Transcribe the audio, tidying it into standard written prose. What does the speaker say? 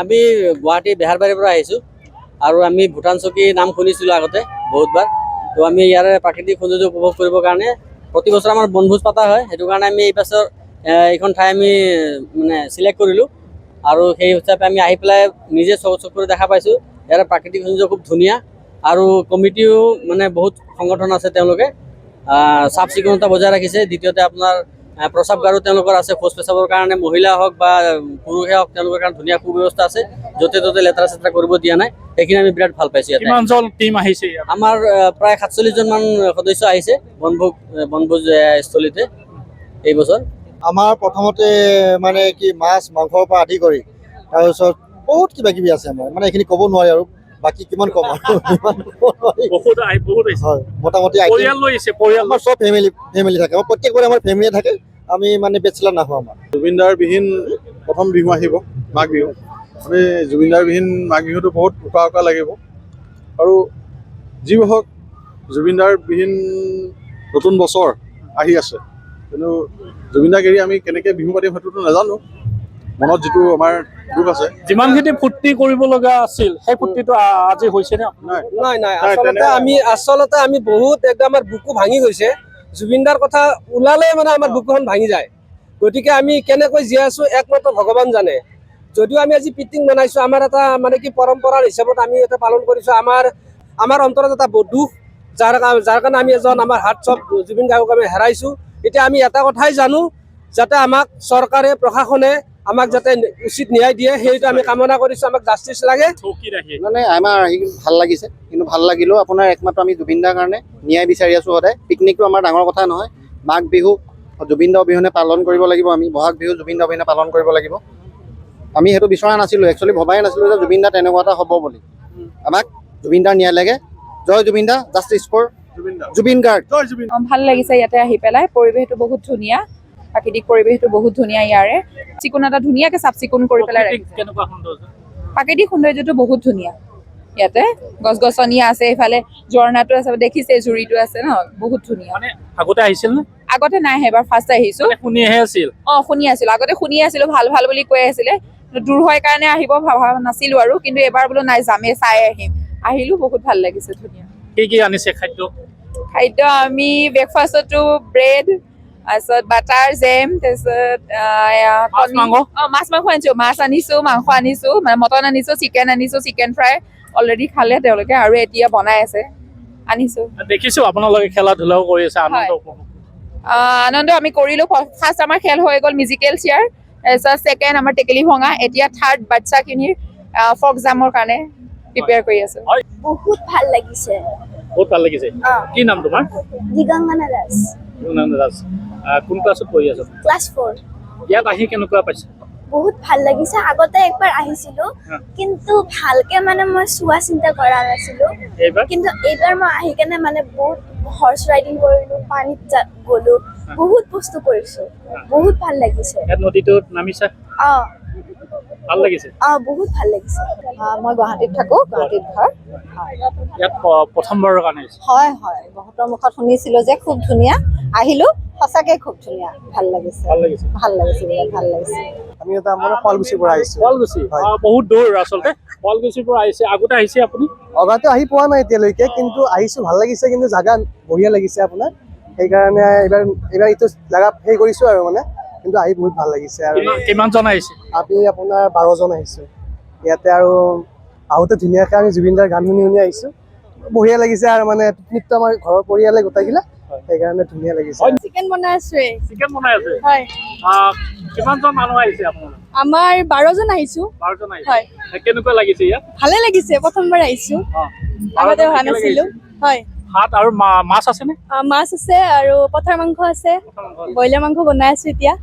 আমি গুৱাহাটী বেহাৰবাৰীৰ পৰা আহিছোঁ আৰু আমি ভূটান চকী নাম শুনিছিলোঁ আগতে বহুতবাৰ। তো আমি ইয়াৰে প্ৰাকৃতিক সৌন্দৰ্য উপভোগ কৰিবৰ কাৰণে প্ৰতি বছৰ আমাৰ বনভোজ পতা হয়। সেইটো কাৰণে আমি এই বছৰ এইখন ঠাই আমি মানে চিলেক্ট কৰিলোঁ আৰু সেই হিচাপে আমি আহি পেলাই নিজে চকুৰে দেখা পাইছোঁ। ইয়াৰ প্ৰাকৃতিক সৌন্দৰ্য খুব ধুনীয়া আৰু কমিটিও মানে বহুত সংগঠন আছে, তেওঁলোকে চাফ চিকুণতা বজাই ৰাখিছে। দ্বিতীয়তে আপোনাৰ প্ৰস্ৰাৱগাৰো তেওঁলোকৰ আছে, শৌচ পেচাবৰ কাৰণে মহিলা হওক বা পুৰুষে হওক তেওঁলোকৰ কাৰণে ধুনীয়া সুব্যৱস্থা আছে, য'তে ত'তে লেতেৰা চেতেৰা কৰিব দিয়া নাই। সেইখিনি আমি বিৰাট ভাল পাইছোঁ। কিমানজন টিম আহিছে? আমাৰ প্ৰায় 47জন মান সদস্য আহিছে বনভোজ স্থলীতে এই বছৰ। আমাৰ প্ৰথমতে মানে কি মাছ মাংসৰ পৰা আদি কৰি তাৰপিছত বহুত কিবা কিবি আছে আমাৰ, মানে এইখিনি ক'ব নোৱাৰি আৰু বাকী কিমান ক'ম আৰু হয় মোটামুটি আমাৰ চব ফেমিলি থাকে, প্ৰত্যেকবাৰে আমাৰ ফেমিলি থাকে। আমি মানে বেচেলাৰ নাহোঁ। আমাৰ জুবিনদাৰ বিহীন প্ৰথম বিহু আহিব, মাঘ বিহু। আমি জুবিনদাৰ বিহীন মাঘ বিহুটো বহুত উকা লাগিব আৰু যি হওক জুবিনদাৰ বিহীন নতুন বছৰ আহি আছে, কিন্তু জুবিনদাক এৰি আমি কেনেকৈ বিহু পাতিম সেইটোতো নাজানো। মনত যিটো আমাৰ দুখ আছে, যিমানখিনি ফূৰ্তি কৰিব লগা আছিল সেই ফূৰ্তিটো আজি হৈছে নে? নাই আচলতে আমি বহুত একদম আমাৰ বুকু ভাঙি গৈছে। জুবিনদাৰ কথা ওলালে মানে আমাৰ বুকুখন ভাঙি যায়। গতিকে আমি কেনেকৈ জীয়াই আছো একমাত্ৰ ভগৱান জানে। যদিও আমি আজি পিটিং বনাইছো, আমাৰ এটা মানে কি পৰম্পৰাৰ হিচাপত আমি এটা পালন কৰিছো। আমাৰ অন্তৰত এটা দুখ, যাৰ কাৰণে আমি এজন আমাৰ হাৰ্টছ অফ জুবিন গাৰ্গক আমি হেৰাইছো। এতিয়া আমি এটা কথাই জানো, যাতে আমাক চৰকাৰে প্ৰশাসনে আমাক যাতে উচিত ন্যায় দিয়ে, সেইটো আমি কামনা কৰিছো। আমাক জাষ্টিচ লাগে। মানে আমাৰ আহি ভাল লাগিছে, কিন্তু ভাল লাগিলেও আপোনাৰ একমাত্ৰ আমি জুবিনদাৰ কাৰণে ন্যায় বিচাৰি আছো সদায়। পিকনিকটো আমাৰ ডাঙৰ কথা নহয়। মাঘ বিহু জুবিনদা অবিহনে পালন কৰিব লাগিব আমি, বহাগ বিহু জুবিনদা অবিহনে পালন কৰিব লাগিব। আমি সেইটো বিচৰা নাছিলোঁ, একচুৱেলি ভবাই নাছিলোঁ যে জুবিনদা তেনেকুৱা এটা হ'ব বুলি। আমাক জুবিনদাৰ ন্যায় লাগে। জয় জুবিনদা, জাষ্টিচ ফৰ জুবিন গাৰ্গ। ভাল লাগিছে ইয়াতে আহি পেলাই। পৰিৱেশটো বহুত ধুনীয়া, প্ৰাকৃতিক পৰিৱেশটো বহুত ধুনীয়া। ইয়াৰে চিকুণতা ধুনীয়াকে চাফ চিকুণ কৰি পেলাই ৰাখিছে। প্ৰাকৃতিক সৌন্দৰ্যটো বহুত ধুনীয়া। ইয়াতে গছ গছনি আছে, এইফালে ঝৰ্ণাটো আছে, দেখিছে জুৰিটো আছে ন, বহুত ধুনীয়া। আগতে আহিছিল নে? আগতে নাই, এবাৰ ফাৰ্ষ্ট আহিছো। শুনিহে আছিল? শুনি আছিলো, আগতে শুনি আছিলো ভাল বুলি কৈ আছিলে। দূৰ হয় কাৰণে আহিব ভবা নাছিলো আৰু, কিন্তু এবাৰ বোলো নাই যামে, চাই আহিলো। বহুত ভাল লাগিছে, ধুনীয়া। কি আনিছে খাদ্য? আমি ব্ৰেকফাষ্টতো ব্ৰেড, তাৰপিছত বাটাৰ জেম, তাৰপিছত মাছ মাংস আনিছো। মাছ আনিছো, মাংস আনিছো, মটন আনিছো, চিকেন ফ্ৰাই অলৰেডি খালে তেওঁলোকে, আৰু এতিয়া বনাই আছে, আনিছো। দেখিছো আপোনালোকে খেলা ধূলাও কৰি আছে, আনন্দ আমি কৰিলো। ফাৰ্ষ্ট আমাৰ খেল হৈ গ'ল মিউজিকেল চেয়াৰ, তাৰপিছত ছেকেণ্ড আমাৰ টেকেলি ভঙা, এতিয়া থাৰ্ড বাচ্চাখিনিৰ ফক জামৰ কাৰণে প্ৰিপেয়াৰ কৰি আছো। বহুত ভাল লাগিছে। কি নাম তোমাৰ? দিগঙ্গনা দাস। কোন ক্লাছত পঢ়ি আছা? ক্লাছ 4। ইয়াত আহি কেনেকুৱা পাইছা? বহুত ভাল লাগিছে। আগতে একবাৰ আহিছিলো, কিন্তু ভালকে মানে মই চোৱা চিন্তা কৰা নাছিলো। কিন্তু এইবাৰ মই আহি কেনে মানে বহুত হৰ্চ ৰাইডিং কৰিলো, পানীত গলো, বহুত বস্তু কৰিছো। বহুত ভাল লাগিছে। নদীটোত নামিছা? ভাল লাগিছে? বহুত ভাল লাগিছে। মই গুৱাহাটীত থাকো, গুৱাহাটীত ঘৰ। ইয়াত প্ৰথমবাৰৰ কাৰণে হয় বহুতৰ মুখত শুনিছিলো যে খুব ধুনীয়া, আহিলো, সঁচাকে খুব ধুনীয়া। ভাল লাগিছে। আমি এটা মানে শুৱালকুছিৰ পৰা আহিছো। বহুত দূৰ আচলতে শুৱালকুছিৰ পৰা আহিছে। আগতে আহিছে আপুনি? অগাতে আহি পোৱা নাই এতিয়ালৈকে, কিন্তু আহিছো, ভাল লাগিছে। কিন্তু জাগা বঢ়িয়া লাগিছে আপোনাৰ, সেইকাৰণে এইবাৰ এইটো জাগা হেৰি কৰিছো আৰু মানে, কিন্তু আহি বহুত ভাল লাগিছে। আৰু কিমানজন আহিছে? আমি আপোনাৰ 12জন আহিছো ইয়াতে। আৰু আহোঁতে ধুনীয়াকৈ আমি জুবিনদাৰ গান শুনি আহিছো, বঢ়িয়া লাগিছে। আৰু মানে পিকনিকটো আমাৰ ঘৰৰ পৰিয়ালে গোটাইছিলে, সেইকাৰণে ধুনীয়া লাগিছে। চিকেন বনাই আছে। হয়। কিমানজন মানুহ আহিছে আপোনালোক? আমাৰ 12জন আহিছো। 12জন আহিছে। হয়। কেনেকুৱা লাগিছে ইয়াত? ভালে লাগিছে, প্ৰথমবাৰ আহিছো, আগতে অহা নাছিলো। হয়। ভাত আৰু মাছ আছে নে? মাছ আছে আৰু পঠাৰ মাংস আছে, ব্ৰইলাৰ মাংস বনাই আছো এতিয়া।